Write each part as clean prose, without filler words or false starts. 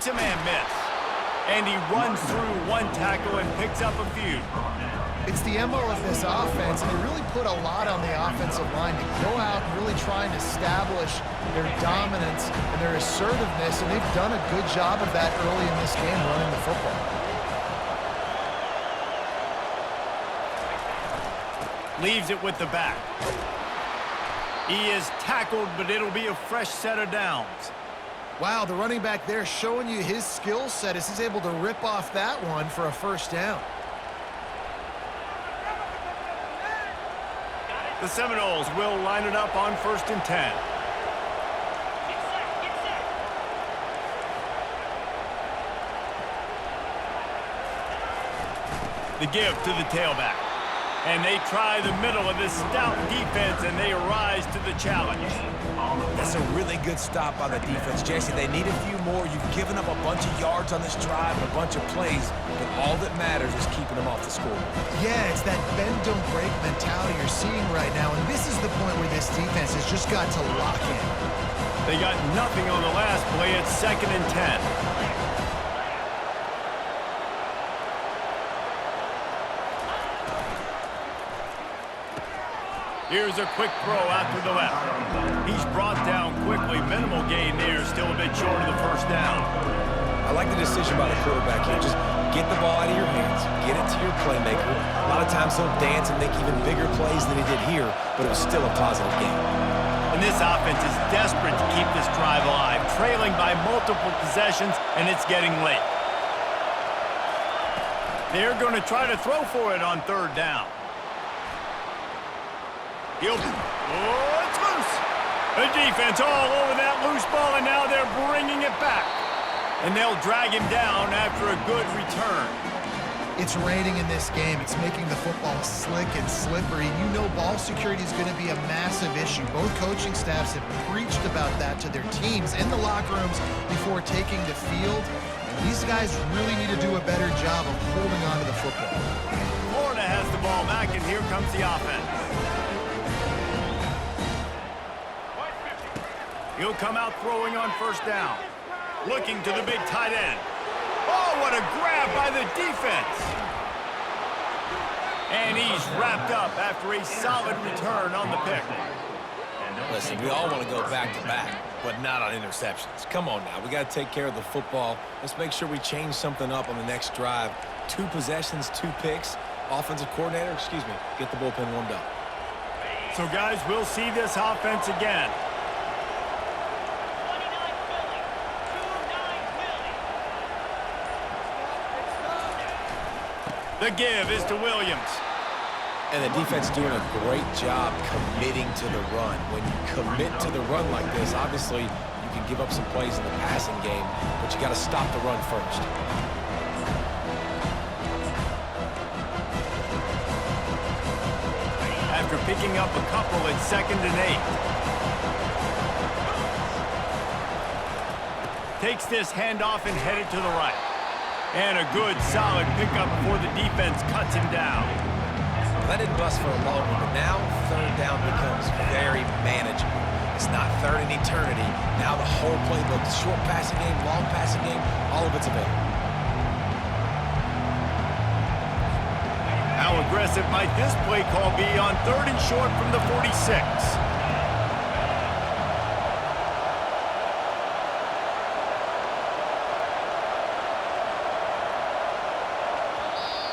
It's a man miss. And he runs through one tackle and picks up a few. It's the MO of this offense, and they really put a lot on the offensive line to go out and really try and establish their dominance and their assertiveness, and they've done a good job of that early in this game running the football. Leaves it with the back. He is tackled, but it'll be a fresh set of downs. Wow, the running back there showing you his skill set as he's able to rip off that one for a first down. The Seminoles will line it up on 1st and 10. The give to the tailback. And they try the middle of this stout defense, and they rise to the challenge. That's a really good stop by the defense, Jesse. They need a few more. You've given up a bunch of yards on this drive and a bunch of plays, but all that matters is keeping them off the score. Yeah, it's that bend, don't break mentality you're seeing right now, and this is the point where this defense has just got to lock in. They got nothing on the last play. It's 2nd and 10. Here's a quick throw out to the left. He's brought down quickly. Minimal gain there, still a bit short of the first down. I like the decision by the quarterback here. Just get the ball out of your hands. Get it to your playmaker. A lot of times he'll dance and make even bigger plays than he did here, but it was still a positive game. And this offense is desperate to keep this drive alive, trailing by multiple possessions, and it's getting late. They're going to try to throw for it on 3rd down. Oh, it's loose. The defense all over that loose ball, and now they're bringing it back. And they'll drag him down after a good return. It's raining in this game. It's making the football slick and slippery. You know ball security is going to be a massive issue. Both coaching staffs have preached about that to their teams in the locker rooms before taking the field. And these guys really need to do a better job of holding on to the football. Florida has the ball back, and here comes the offense. He'll come out throwing on 1st down. Looking to the big tight end. Oh, what a grab by the defense. And he's wrapped up after a solid return on the pick. Listen, we all want to go back-to-back, but not on interceptions. Come on now. We got to take care of the football. Let's make sure we change something up on the next drive. 2 possessions, 2 picks. Offensive coordinator, get the bullpen warmed up. So, guys, we'll see this offense again. The give is to Williams. And the defense doing a great job committing to the run. When you commit to the run like this, obviously you can give up some plays in the passing game, but you got to stop the run first. After picking up a couple, it's 2nd and 8. Takes this handoff and headed to the right. And a good, solid pickup before the defense cuts him down. That didn't bust for a long one, but now 3rd down becomes very manageable. It's not 3rd in eternity. Now the whole playbook, the short passing game, long passing game, all of it's available. How aggressive might this play call be on 3rd and short from the 46?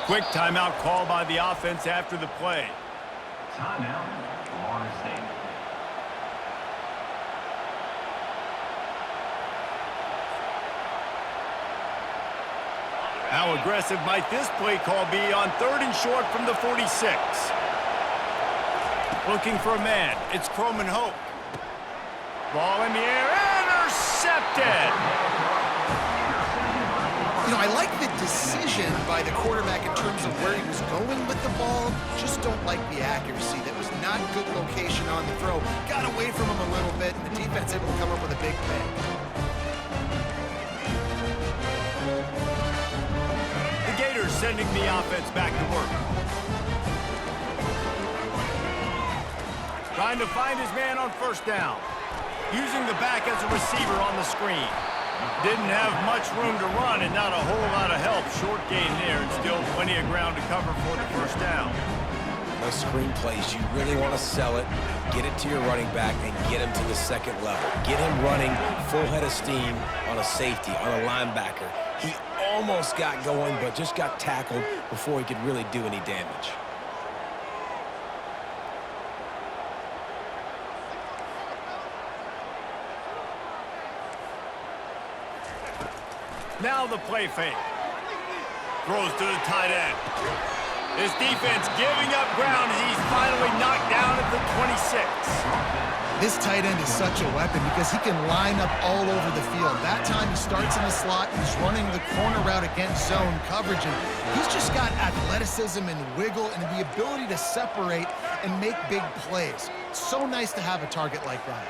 Quick timeout call by the offense after the play. Timeout, Florida State. How aggressive might this play call be on 3rd and short from the 46? Looking for a man. It's Croman Hope. Ball in the air. Intercepted! You know, I like the decision by the quarterback in terms of where he was going with the ball. Just don't like the accuracy. That was not good location on the throw. Got away from him a little bit, and the defense able to come up with a big play. The Gators sending the offense back to work. Trying to find his man on 1st down. Using the back as a receiver on the screen. Didn't have much room to run and not a whole lot of help. Short gain there and still plenty of ground to cover for the first down. Those screen plays, you really want to sell it, get it to your running back, and get him to the second level. Get him running full head of steam on a safety, on a linebacker. He almost got going, but just got tackled before he could really do any damage. Now the play fake. Throws to the tight end. This defense giving up ground as he's finally knocked down at the 26. This tight end is such a weapon because he can line up all over the field. That time he starts in the slot, he's running the corner route against zone coverage, and he's just got athleticism and wiggle and the ability to separate and make big plays. So nice to have a target like that.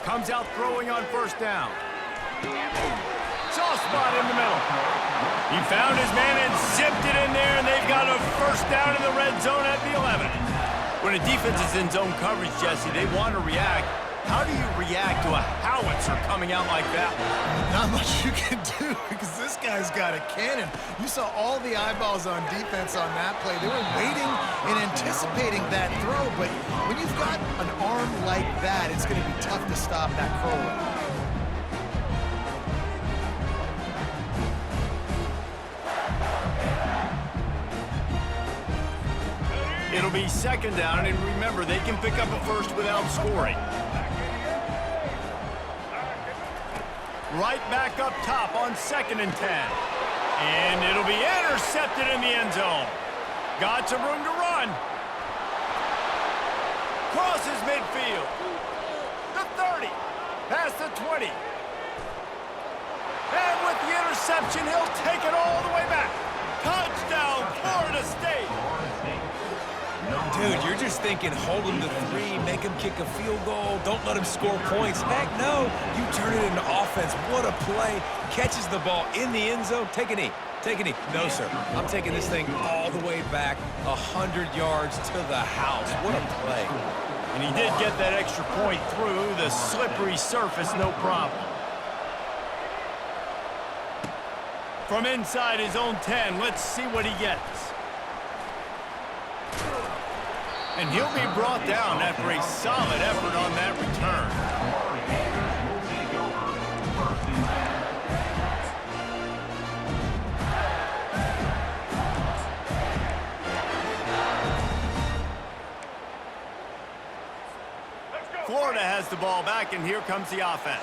Comes out throwing on first down. Soft spot in the middle. He found his man and zipped it in there, and they've got a first down in the red zone at the 11. When a defense is in zone coverage, Jesse, they want to react. How do you react to a howitzer coming out like that? Not much you can do because this guy's got a cannon. You saw all the eyeballs on defense on that play. They were waiting and anticipating that throw, but when you've got an arm like that, it's going to be tough to stop that curl route. It'll be second down, and remember, they can pick up a first without scoring. Right back up top on 2nd and 10. And it'll be intercepted in the end zone. Got some room to run. Crosses midfield. The 30. Past the 20. And with the interception, he'll take it all the way back. Touchdown, Florida State. Dude, you're just thinking, hold him to 3, make him kick a field goal, don't let him score points. Heck no, you turn it into offense. What a play. Catches the ball in the end zone. Take a knee. Take a knee. No, sir. I'm taking this thing all the way back 100 yards to the house. What a play. And he did get that extra point through the slippery surface, no problem. From inside his own 10, let's see what he gets. And he'll be brought down after a solid effort on that return. Florida has the ball back, and here comes the offense.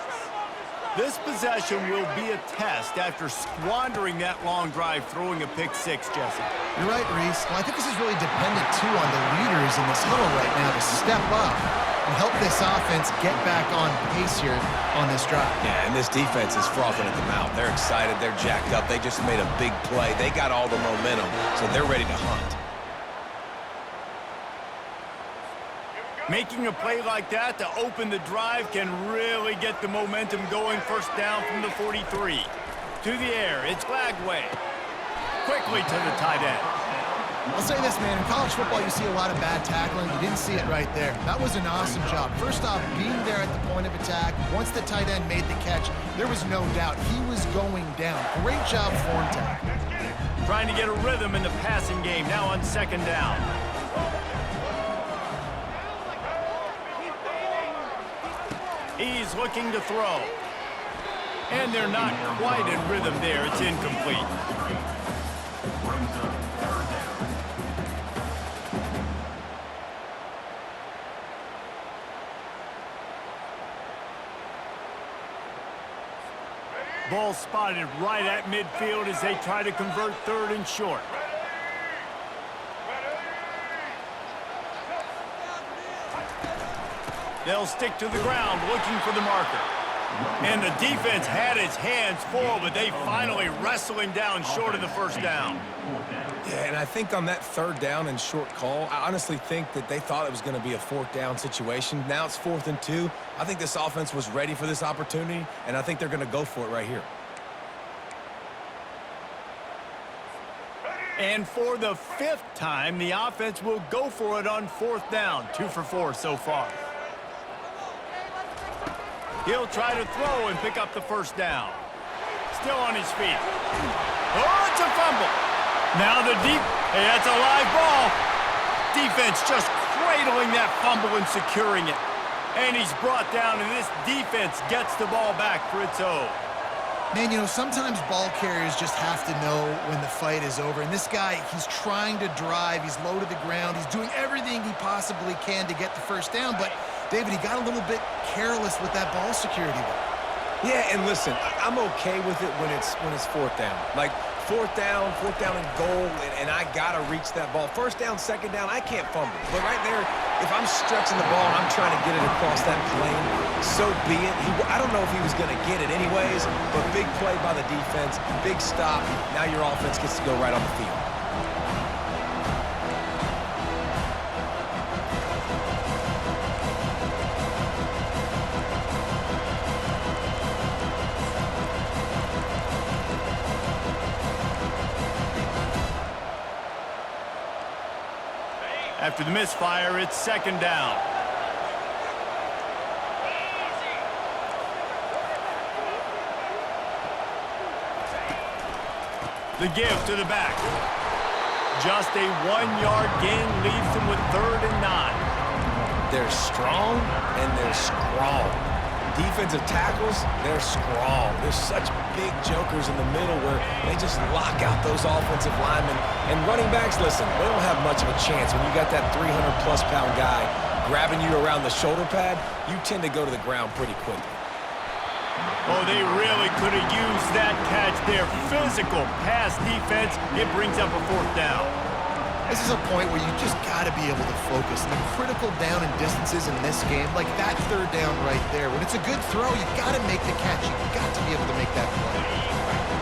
This possession will be a test after squandering that long drive throwing a pick six, Jesse. You're right, Reese. Well, I think this is really dependent, too, on the leaders in this huddle right now to step up and help this offense get back on pace here on this drive. Yeah, and this defense is frothing at the mouth. They're excited. They're jacked up. They just made a big play. They got all the momentum, so they're ready to hunt. Making a play like that to open the drive can really get the momentum going. First down from the 43. To the air, it's Lagway. Quickly to the tight end. I'll say this, man. In college football, you see a lot of bad tackling. You didn't see it right there. That was an awesome job. First off, being there at the point of attack. Once the tight end made the catch, there was no doubt he was going down. Great job form tackle. Trying to get a rhythm in the passing game. Now on second down. He's looking to throw. And they're not quite in rhythm there. It's incomplete. Ball spotted right at midfield as they try to convert third and short. They'll stick to the ground looking for the marker. And the defense had its hands full, but they finally wrestle him down short of the first down. Yeah, and I think on that third down and short call, I honestly think that they thought it was going to be a fourth down situation. Now it's 4th and 2. I think this offense was ready for this opportunity, and I think they're going to go for it right here. And for the 5th time, the offense will go for it on 4th down. 2 for 4 so far. He'll try to throw and pick up the first down. Still on his feet. Oh, it's a fumble. Now the deep. Hey, that's a live ball. Defense just cradling that fumble and securing it. And he's brought down, and this defense gets the ball back for its own. Man, you know, sometimes ball carriers just have to know when the fight is over. And this guy, he's trying to drive. He's low to the ground. He's doing everything he possibly can to get the first down. But, David, he got a little bit careless with that ball security there. Yeah, and listen, I'm okay with it when it's fourth down. Like, fourth down and goal, and I got to reach that ball. First down, second down, I can't fumble. But right there, if I'm stretching the ball and I'm trying to get it across that plane, so be it. I don't know if he was going to get it anyways, but big play by the defense, big stop. Now your offense gets to go right on the field. After the misfire, it's second down. The give to the back. Just a 1-yard gain leaves them with 3rd and 9. They're strong and they're strong. Defensive tackles, they're strong. There's such big jokers in the middle where they just lock out those offensive linemen. And running backs, listen, they don't have much of a chance. When you got that 300-plus pound guy grabbing you around the shoulder pad, you tend to go to the ground pretty quickly. Oh, they really could have used that catch there. Physical pass defense. It brings up a 4th down. This is a point where you just got to be able to focus. The critical down and distances in this game, like that 3rd down right there. When it's a good throw, you got to make the catch. You got to be able to make that play.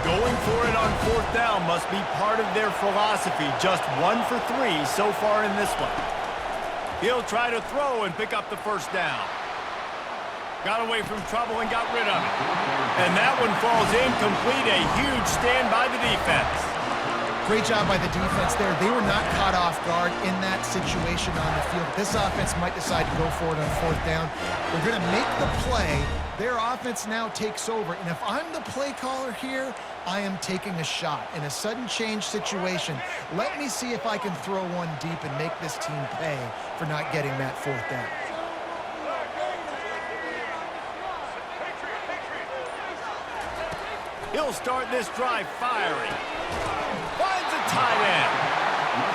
Going for it on 4th down must be part of their philosophy. Just 1 for 3 so far in this one. He'll try to throw and pick up the first down. Got away from trouble and got rid of it. And that one falls incomplete. A huge stand by the defense. Great job by the defense there. They were not caught off guard in that situation on the field. This offense might decide to go for it on 4th down. They're going to make the play. Their offense now takes over. And if I'm the play caller here, I am taking a shot. In a sudden change situation, let me see if I can throw one deep and make this team pay for not getting that 4th down. He'll start this drive firing. Finds a tight end.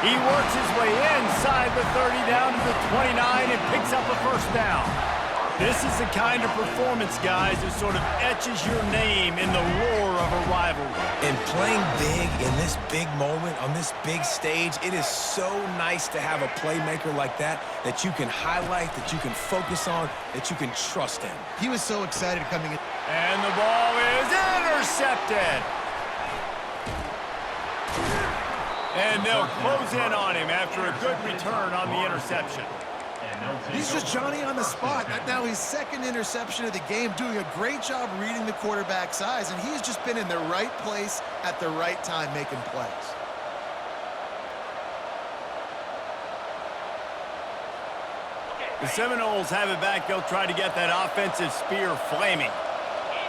He works his way inside the 30 down to the 29 and picks up a first down. This is the kind of performance, guys, that sort of etches your name in the roar of a rivalry. And playing big in this big moment, on this big stage, it is so nice to have a playmaker like that you can highlight, that you can focus on, that you can trust in. He was so excited coming in. And the ball is intercepted. And they'll close in on him after a good return on the interception. He's just Johnny on the spot. Now his 2nd interception of the game, doing a great job reading the quarterback's eyes, and he's just been in the right place at the right time making plays. The Seminoles have it back. They'll try to get that offensive spear flaming.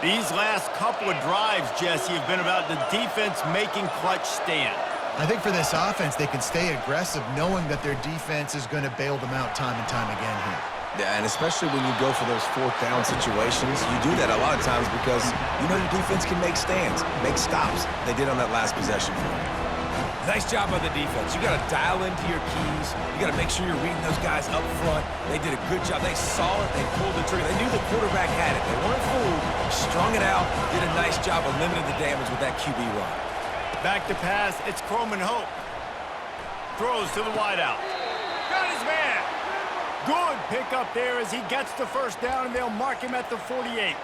These last couple of drives, Jesse, have been about the defense making clutch stand. I think for this offense, they can stay aggressive knowing that their defense is going to bail them out time and time again here. Yeah, and especially when you go for those 4th down situations, you do that a lot of times because you know your defense can make stands, make stops. They did on that last possession for them. Nice job by the defense. You got to dial into your keys. You got to make sure you're reading those guys up front. They did a good job. They saw it. They pulled the trigger. They knew the quarterback had it. They weren't fooled. Strung it out. Did a nice job of limiting the damage with that QB run. Back to pass. It's Croman Hope. Throws to the wideout. Got his man. Good pickup there as he gets the first down, and they'll mark him at the 48.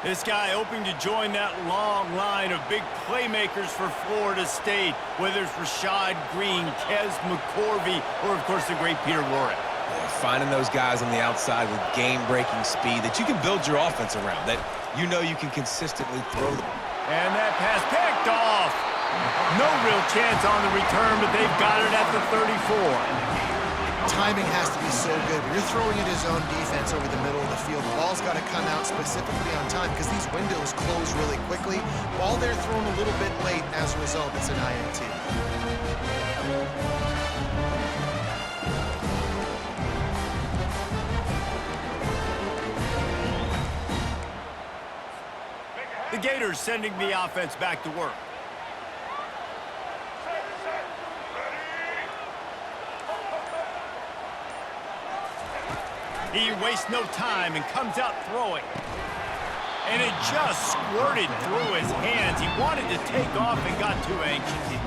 This guy hoping to join that long line of big playmakers for Florida State, whether it's Rashad Green, Kez McCorvey, or, of course, the great Peter Warrick. Finding those guys on the outside with game-breaking speed that you can build your offense around, that you know you can consistently throw them. And that pass picked off. No real chance on the return, but they've got it at the 34. Timing has to be so good. You're throwing at his own defense over the middle of the field. The ball's got to come out specifically on time because these windows close really quickly. Ball there thrown a little bit late. As a result, it's an INT. The Gators sending the offense back to work. He wastes no time and comes out throwing. And it just squirted through his hands. He wanted to take off and got too anxious.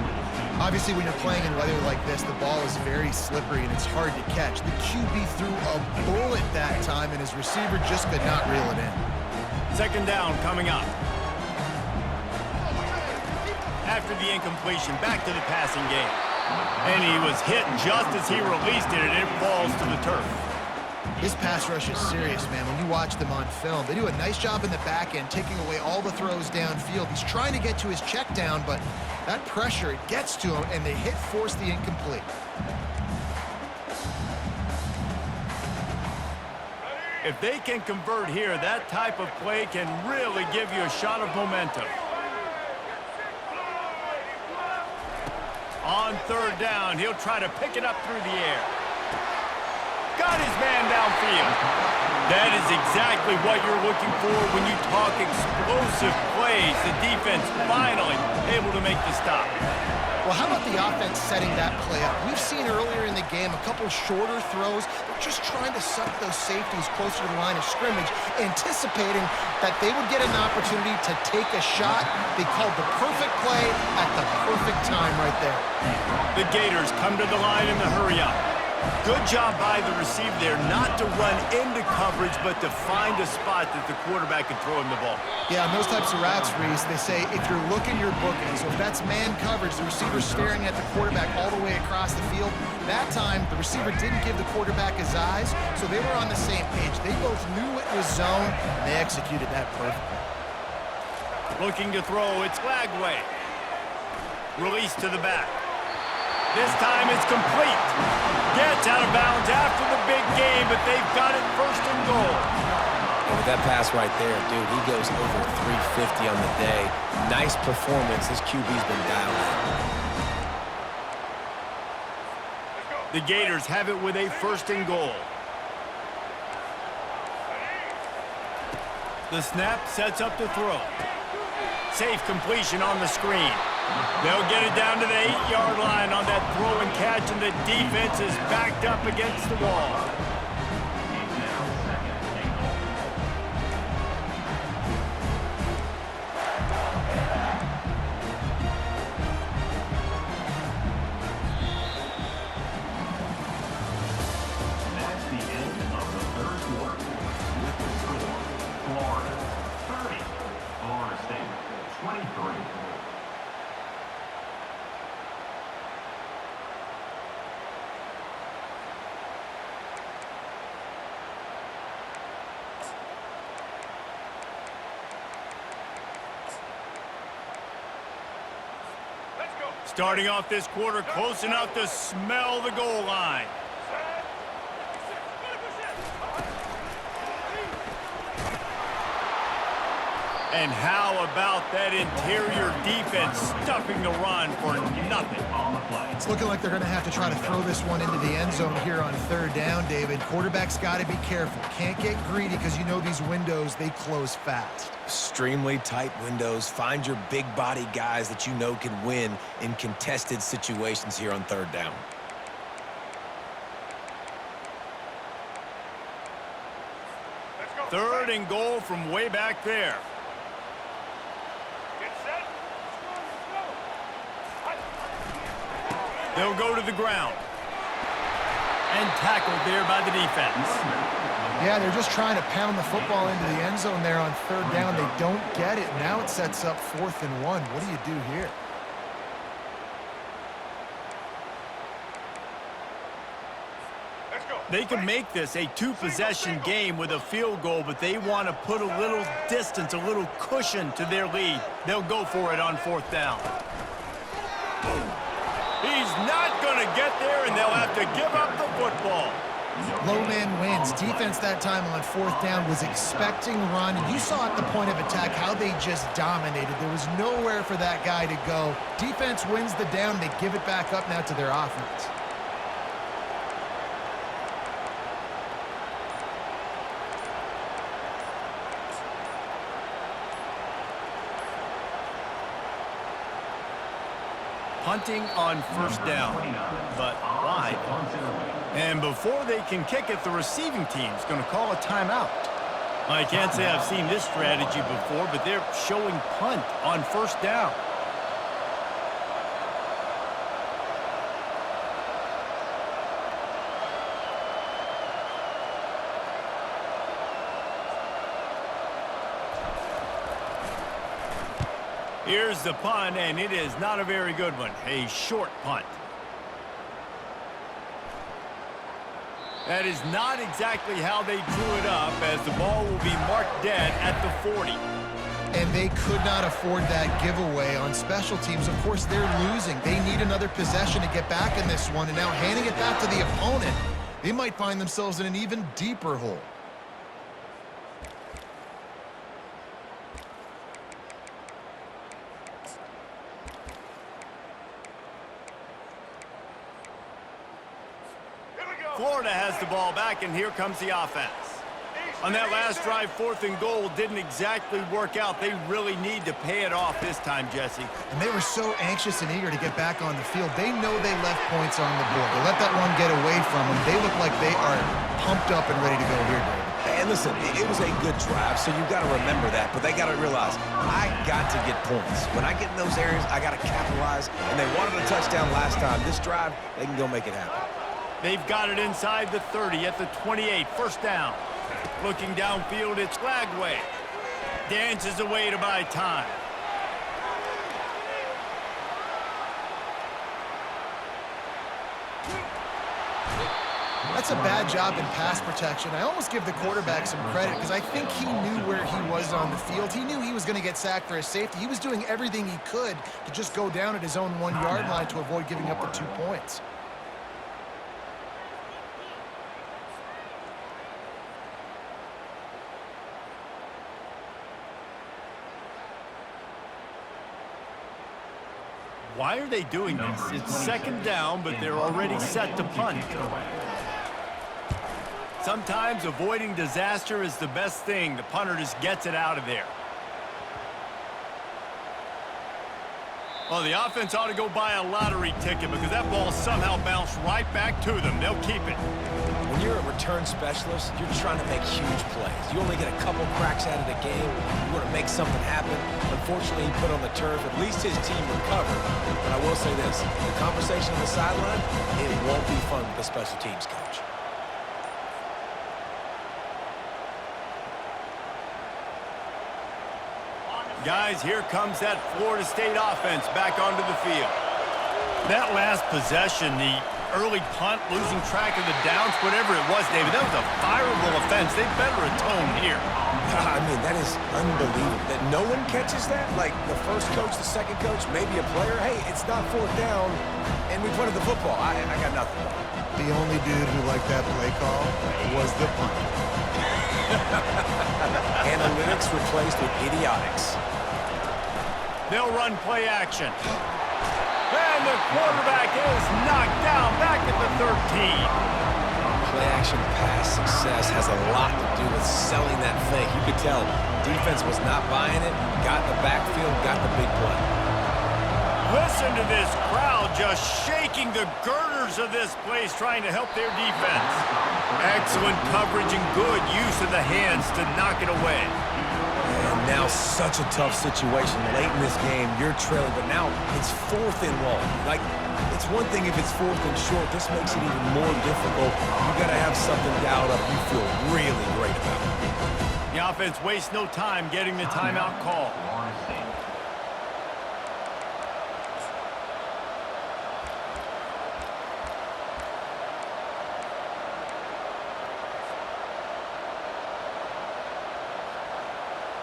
Obviously, when you're playing in weather like this, the ball is very slippery and it's hard to catch. The QB threw a bullet that time, and his receiver just could not reel it in. Second down coming up. After the incompletion, back to the passing game. And he was hit just as he released it, and it falls to the turf. His pass rush is serious, man. When you watch them on film, they do a nice job in the back end, taking away all the throws downfield. He's trying to get to his check down, but that pressure, it gets to him, and they force the incomplete. If they can convert here, that type of play can really give you a shot of momentum. On third down, he'll try to pick it up through the air. Got his man downfield. That is exactly what you're looking for when you talk explosive plays. The defense finally able to make the stop. Well, how about the offense setting that play up? We've seen earlier in the game a couple shorter throws. They're just trying to suck those safeties closer to the line of scrimmage, anticipating that they would get an opportunity to take a shot. They called the perfect play at the perfect time right there. The Gators come to the line in the hurry up. Good job by the receiver there not to run into coverage, but to find a spot that the quarterback can throw him the ball. Yeah, on those types of routes, Reese, they say if you're looking, you're booking. So if that's man coverage, the receiver's staring at the quarterback all the way across the field. That time, the receiver didn't give the quarterback his eyes, so they were on the same page. They both knew it was zone, and they executed that perfectly. Looking to throw, it's Lagway. Release to the back. This time it's complete. Gets out of bounds after the big game, but they've got it first and goal. And with that pass right there, dude, he goes over 350 on the day. Nice performance. This QB's been dialed in. The Gators have it with a first and goal. The snap sets up the throw. Safe completion on the screen. They'll get it down to the 8-yard line on that throw and catch, and the defense is backed up against the wall. That's the end of the third quarter. With the score, Florida 30, Florida State 23. Starting off this quarter close enough to smell the goal line. And how about that interior defense stuffing the run for nothing? On the play. It's looking like they're going to have to try to throw this one into the end zone here on third down, David. Quarterback's got to be careful. Can't get greedy because you know these windows, they close fast. Extremely tight windows. Find your big body guys that you know can win in contested situations here on third down. Third and goal from way back there. They'll go to the ground. And tackled there by the defense. Yeah, they're just trying to pound the football into the end zone there on third down. They don't get it. Now it sets up 4th and 1. What do you do here? They can make this a two-possession game with a field goal, but they want to put a little distance, a little cushion to their lead. They'll go for it on 4th down. He's not going to to get there, and they'll have to give up the football. Low man wins. Defense that time on fourth down was expecting run. You saw at the point of attack how they just dominated. There was nowhere for that guy to go. Defense wins the down. They give it back up now to their offense. Punting on first down, but wide. And before they can kick it, the receiving team's going to call a timeout. I can't say I've seen this strategy before, but they're showing punt on first down. Here's the punt, and it is not a very good one. A short punt. That is not exactly how they drew it up, as the ball will be marked dead at the 40. And they could not afford that giveaway on special teams. Of course, they're losing. They need another possession to get back in this one, and now handing it back to the opponent, they might find themselves in an even deeper hole. Florida has the ball back, and here comes the offense. On that last drive, 4th and goal didn't exactly work out. They really need to pay it off this time, Jesse. And they were so anxious and eager to get back on the field. They know they left points on the board. They let that one get away from them. They look like they are pumped up and ready to go here, David. And listen, it was a good drive, so you've got to remember that. But they got to realize, I got to get points. When I get in those areas, I got to capitalize. And they wanted a touchdown last time. This drive, they can go make it happen. They've got it inside the 30 at the 28. First down. Looking downfield, it's Lagway. Dances away to buy time. That's a bad job in pass protection. I almost give the quarterback some credit because I think he knew where he was on the field. He knew he was going to get sacked for his safety. He was doing everything he could to just go down at his own 1-yard line to avoid giving up the 2 points. Why are they doing this? It's second down, but they're already set to punt. Sometimes avoiding disaster is the best thing. The punter just gets it out of there. Well, the offense ought to go buy a lottery ticket because that ball somehow bounced right back to them. They'll keep it. When you're a return specialist, you're trying to make huge plays. You only get a couple cracks at it a game. You want to make something happen. Unfortunately, he put on the turf. At least his team recovered. But I will say this, the conversation on the sideline, it won't be fun with the special teams coach. Guys, here comes that Florida State offense back onto the field. That last possession, the early punt, losing track of the downs, whatever it was, David, that was a fireable offense. They better atone here. I mean, that is unbelievable. That no one catches that? Like the first coach, the second coach, maybe a player. Hey, it's not 4th down, and we punted the football. I got nothing. The only dude who liked that play call was the punter. Analytics replaced with idiotics. They'll run play action. And the quarterback is knocked down back at the 13. Play action pass success has a lot to do with selling that fake. You could tell defense was not buying it, got in the backfield, got the big play. Listen to this crowd just shaking the girders of this place trying to help their defense. Excellent coverage and good use of the hands to knock it away. And now such a tough situation. Late in this game, you're trailing, but now it's 4th and long. Like, it's one thing if it's 4th and short. This makes it even more difficult. You got to have something dialed up you feel really great about. The offense wastes no time getting the timeout call.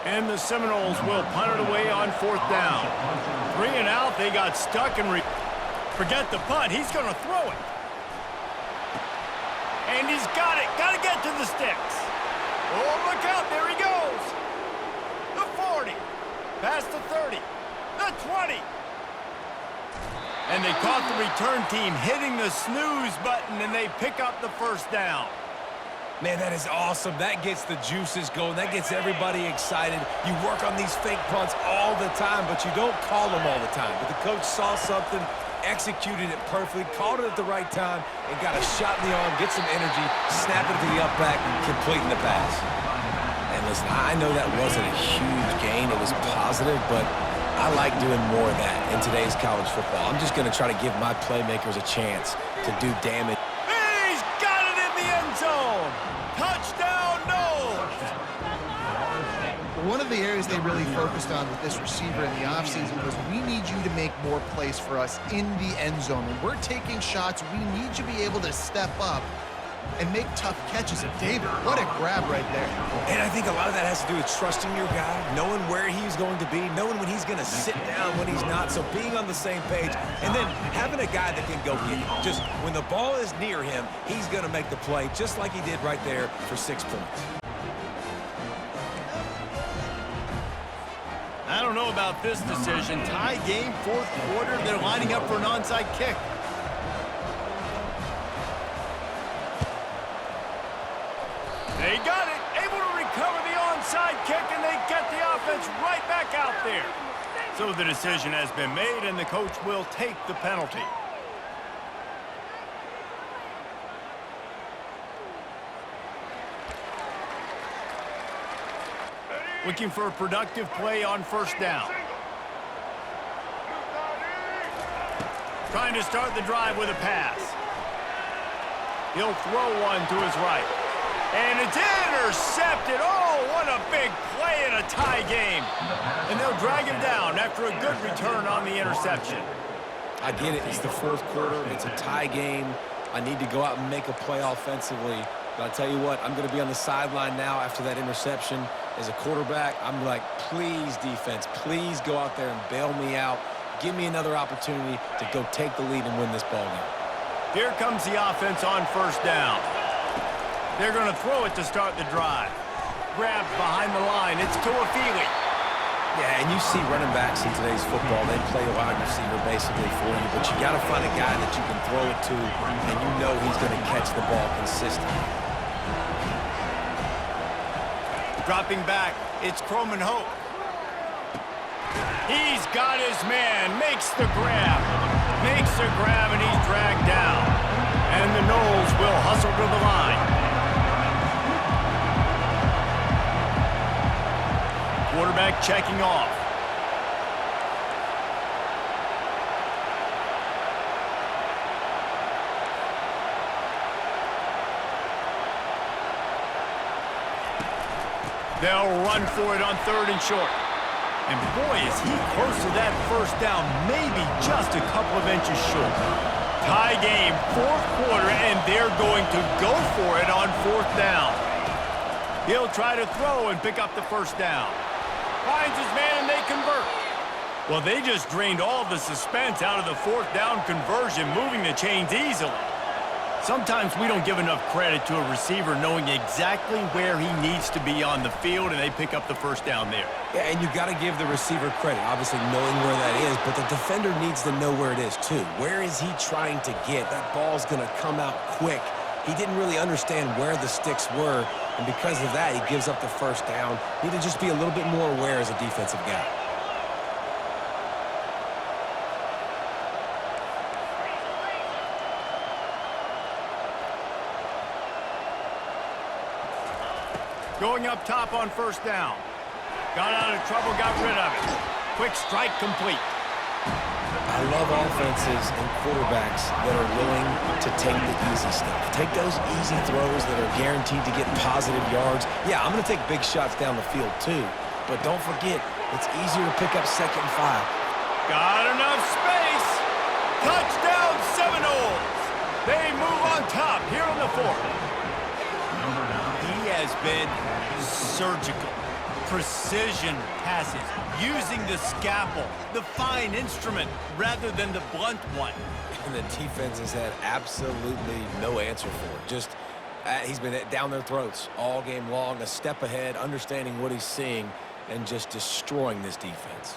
And the Seminoles will punt it away on 4th down. 3 and out, they got stuck and Forget the punt. He's going to throw it. And he's got it. Got to get to the sticks. Oh, look out. There he goes. The 40. Past the 30. The 20. And they caught the return team hitting the snooze button, and they pick up the first down. Man, that is awesome. That gets the juices going. That gets everybody excited. You work on these fake punts all the time, but you don't call them all the time. But the coach saw something, executed it perfectly, called it at the right time, and got a shot in the arm, get some energy, snap it to the up back, completing the pass. And listen, I know that wasn't a huge gain. It was positive, but I like doing more of that in today's college football. I'm just going to try to give my playmakers a chance to do damage. He's got it in the end zone. Touchdown, Noles. One of the areas they really focused on with this receiver in the offseason was we need you to make more plays for us in the end zone. When we're taking shots, we need you to be able to step up and make tough catches. And David, what a grab right there. And I think a lot of that has to do with trusting your guy, knowing where he's going to be, knowing when he's going to sit down, when he's not, so being on the same page, and then having a guy that can go get it. Just when the ball is near him, he's going to make the play, just like he did right there for 6 points. I don't know about this decision. Tie game, fourth quarter. They're lining up for an onside kick. They got it. Able to recover the onside kick, and they get the offense right back out there. So the decision has been made, and the coach will take the penalty. Looking for a productive play on first down. Trying to start the drive with a pass. He'll throw one to his right. And it's intercepted. Oh, what a big play in a tie game. And they'll drag him down after a good return on the interception. I get it. It's the fourth quarter. It's a tie game. I need to go out and make a play offensively. But I'll tell you what, I'm going to be on the sideline now after that interception. As a quarterback, I'm like, please, defense, please go out there and bail me out. Give me another opportunity to go take the lead and win this ball game. Here comes the offense on first down. They're going to throw it to start the drive. Grabbed behind the line. It's Tuafili. Yeah, and you see running backs in today's football, they play a wide receiver basically for you, but you got to find a guy that you can throw it to, and you know he's going to catch the ball consistently. Dropping back, it's Croman Hope. He's got his man, makes the grab, and he's dragged down. And the Noles will hustle to the line. Quarterback checking off. They'll run for it on third and short. And boy, is he close to that first down, maybe just a couple of inches short. Tie game, fourth quarter, and they're going to go for it on fourth down. He'll try to throw and pick up the first down. Finds his man, and they convert. Well, they just drained all the suspense out of the fourth down conversion, moving the chains easily. Sometimes we don't give enough credit to a receiver knowing exactly where he needs to be on the field, and they pick up the first down there. Yeah, and you got to give the receiver credit, obviously knowing where that is, but the defender needs to know where it is too. Where is he trying to get? That ball's going to come out quick. He didn't really understand where the sticks were, and because of that, he gives up the first down. Need to just be a little bit more aware as a defensive guy. Going up top on first down. Got out of trouble, got rid of it. Quick strike complete. I love offenses and quarterbacks that are willing to take the easy stuff. Take those easy throws that are guaranteed to get positive yards. Yeah, I'm going to take big shots down the field too. But don't forget, it's easier to pick up 2nd and 5. Got enough space. Touchdown Seminoles. They move on top here on the fourth. He has been surgical. precision passes, using the scalpel, the fine instrument, rather than the blunt one. And the defense has had absolutely no answer for it. Just, he's been down their throats all game long, a step ahead, understanding what he's seeing, and just destroying this defense.